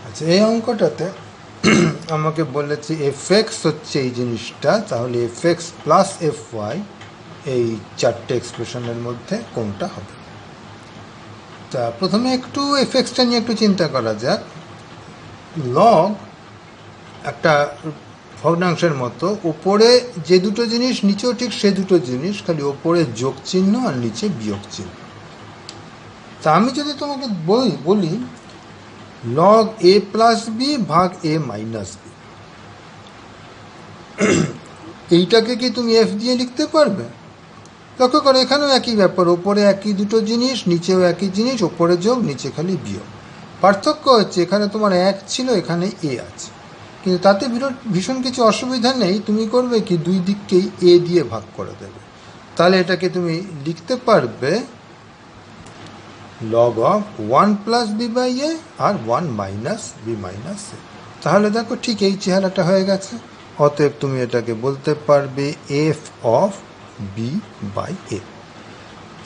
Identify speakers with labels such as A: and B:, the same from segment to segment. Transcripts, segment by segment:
A: আচ্ছা, এই অঙ্কটাতে আমাকে বলেছে এফএক্স হচ্ছে এই জিনিসটা, তাহলে এফএক্স প্লাস এফ ওয়াই এই চারটে এক্সপ্রেশনের মধ্যে কোনটা হবে। তা প্রথমে একটু এফএক্সটা নিয়ে একটু চিন্তা করা যাক। লগ একটা ভগ্নাংশের মতো, ওপরে যে দুটো জিনিস নিচেও ঠিক সে দুটো জিনিস, খালি ওপরে যোগ চিহ্ন আর নিচে বিয়োগ চিহ্ন। তা আমি যদি তোমাকে বলি লগ এ প্লাস বি ভাগ এ মাইনাস বি, এইটাকে কি তুমি এফ দিয়ে লিখতে পারবে? লক্ষ্য করো, এখানেও একই ব্যাপার, ওপরে একই দুটো জিনিস, নিচেও একই জিনিস, ওপরে যোগ নিচে খালি বিয়োগ। পার্থক্য হচ্ছে এখানে তোমার এক ছিল, এখানে এ আছে, কিন্তু তাতে ভীষণ কিছু অসুবিধা নেই। তুমি করবে কি, দুই দিককেই এ দিয়ে ভাগ করে দেবে, তাহলে এটাকে তুমি লিখতে পারবে log of 1 plus B by A আর 1 মাইনাস বি মাইনাস এ। তাহলে দেখো ঠিক এই চেহারাটা হয়ে গেছে। অতএব তুমি এটাকে বলতে পারবে এফ অফ বি বাই এ।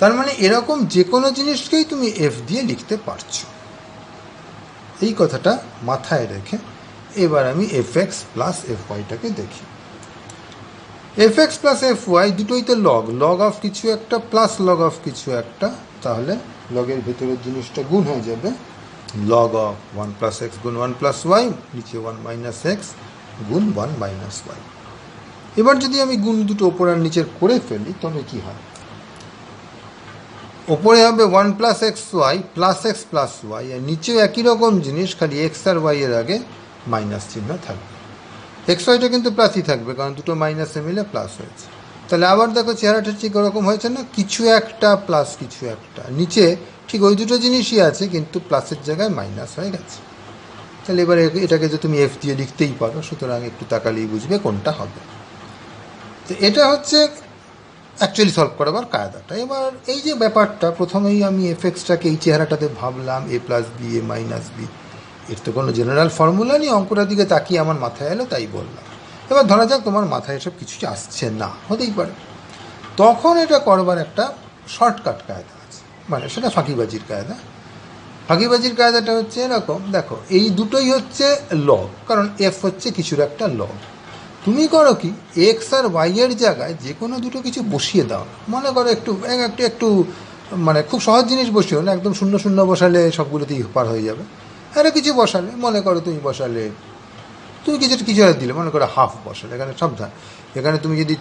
A: তার মানে এরকম যে কোনো জিনিসকেই তুমি এফ দিয়ে লিখতে পারছো। এই কথাটা মাথায় রেখে এবার আমি এফ এক্স প্লাস এফ ওয়াইটাকে দেখি। F X plus F Y দুটোইতে লগ, লগ অফ কিছু একটা প্লাস লগ অফ কিছু একটা, তাহলে লগের ভেতরের জিনিসটা গুণ হয়ে যাবে। লগ অফ 1 প্লাস এক্স গুণ 1 প্লাস ওয়াই, নিচে 1 মাইনাস এক্স গুণ 1 মাইনাস ওয়াই। এবার যদি আমি গুণ দুটো ওপর আর নিচের করে ফেলি তবে কি হয়? ওপরে হবে 1 plus X Y plus X plus Y, আর নিচেও একই রকম জিনিস, খালি এক্স আর ওয়াই এর আগে মাইনাস চিহ্ন থাকবে। এক্স ওয়াইটা কিন্তু প্লাসই থাকবে, কারণ দুটো মাইনাসে মিলে প্লাস হয়েছে। তাহলে আবার দেখো চেহারাটা ঠিক ওরকম হয়েছে না, কিছু একটা প্লাস কিছু একটা, নিচে ঠিক ওই দুটো জিনিসই আছে কিন্তু প্লাসের জায়গায় মাইনাস হয়ে গেছে। তাহলে এবার এটাকে যে তুমি এফ দিয়ে লিখতেই পারো, সুতরাং একটু তাকালেই বুঝবে কোনটা হবে। তো এটা হচ্ছে অ্যাকচুয়ালি সলভ করাবার কায়দাটা। এবার এই যে ব্যাপারটা, প্রথমেই আমি এফ এক্সটাকে এই চেহারাটাতে ভাবলাম এ plus B A minus B, এর তো কোনো জেনারেল ফর্মুলা নেই, অঙ্কটার দিকে তাকিয়ে আমার মাথায় এলো তাই বললাম। এবার ধরা যাক তোমার মাথায় এসব কিছু আসছে না, হতেই পারে, তখন এটা করবার একটা শর্টকাট কায়দা আছে, মানে সেটা ফাঁকিবাজির কায়দা। ফাঁকিবাজির কায়দাটা হচ্ছে এরকম, দেখো এই দুটোই হচ্ছে লগ, কারণ এফ হচ্ছে কিছুর একটা লগ। তুমি করো কি, এক্স আর ওয়াই এর জায়গায় যে কোনো দুটো কিছু বসিয়ে দাও। মনে করো একটু একটু একটু মানে খুব সহজ জিনিস বসিও না, একদম শূন্য শূন্য বসালে সবগুলোতেই পার হয়ে যাবে। আরে কিছু বসালে, মনে করো তুমি বসালে, তুমি কিছু আর দিলে, মনে করো হাফ বসালে, এখানে সাবধান, এখানে তুমি যদি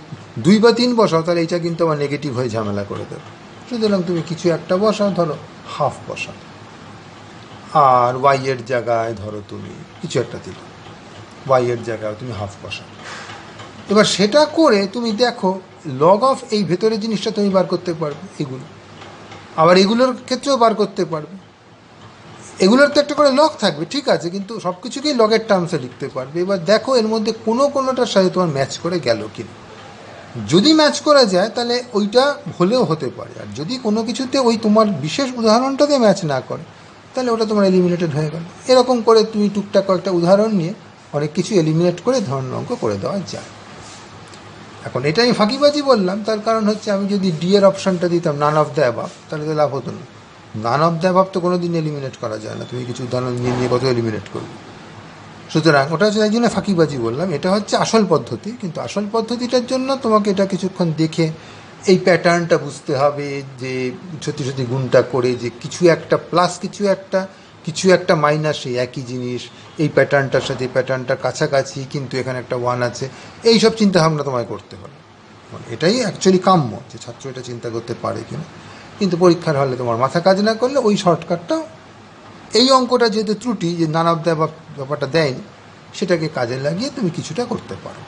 A: 2 বা 3 বসাও তাহলে এইটা কিন্তু আমার নেগেটিভ হয়ে ঝামেলা করে দেবে। সুতরাং তুমি কিছু একটা বসাও, ধরো হাফ বসাও, আর ওয়াই এর জায়গায় ধরো তুমি কিছু একটা দিলে, ওয়াই এর জায়গায় তুমি হাফ বসাও। এবার সেটা করে তুমি দেখো লগ অফ এই ভেতরের জিনিসটা তুমি বার করতে পারবে, এগুলো আবার এগুলোর ক্ষেত্রেও বার করতে পারবে। এগুলোর তো একটা করে লগ থাকবে, ঠিক আছে, কিন্তু সব কিছুকেই লগের টার্মসে লিখতে পারবে। এবার দেখো এর মধ্যে কোনোটার সাথে তোমার ম্যাচ করে গেল কিনা। যদি ম্যাচ করা যায় তাহলে ওইটা হলেও হতে পারে, আর যদি কোনো কিছুতে ওই তোমার বিশেষ উদাহরণটাতে ম্যাচ না করে তাহলে ওটা তোমার এলিমিনেটেড হয়ে গেল। এরকম করে তুমি টুকটাক কয়েকটা উদাহরণ নিয়ে অনেক কিছু এলিমিনেট করে ধরনের অঙ্ক করে দেওয়া যায়। এখন এটা আমি ফাঁকিবাজি বললাম, তার কারণ হচ্ছে আমি যদি ডি এর অপশানটা দিতাম নান অফ দ্য অ্যাবাভ, তাহলে তো লাভ হতো না। নান অফ দ্য অ্যাবাভ তো কোনো দিন এলিমিনেট করা যায় না, তুমি কিছু উদাহরণ নিয়ে কত এলিমিনেট করবে। সুতরাং ওটা হচ্ছে এই জন্য ফাঁকিবাজি বললাম। এটা হচ্ছে আসল পদ্ধতি, কিন্তু আসল পদ্ধতিটার জন্য তোমাকে এটা কিছুক্ষণ দেখে এই প্যাটার্নটা বুঝতে হবে, যে সত্যি সত্যি গুণটা করে যে কিছু একটা প্লাস কিছু একটা মাইনাস, সেই একই জিনিস, এই প্যাটার্নটার সাথে এই প্যাটার্নটার কাছাকাছি, কিন্তু এখানে একটা 1 আছে, এই সব চিন্তাভাবনা তোমায় করতে হবে। এটাই অ্যাকচুয়ালি কাম্য, যে ছাত্র এটা চিন্তা করতে পারে কিনা। কিন্তু পরীক্ষার হলে তোমার মাথা কাজ না করলে ওই শর্টকাটটা, এই অঙ্কটা যেহেতু ত্রুটি, যে নান অফ দ্য ব্যাপারটা দেয়নি, সেটাকে কাজে লাগিয়ে তুমি কিছুটা করতে পারো।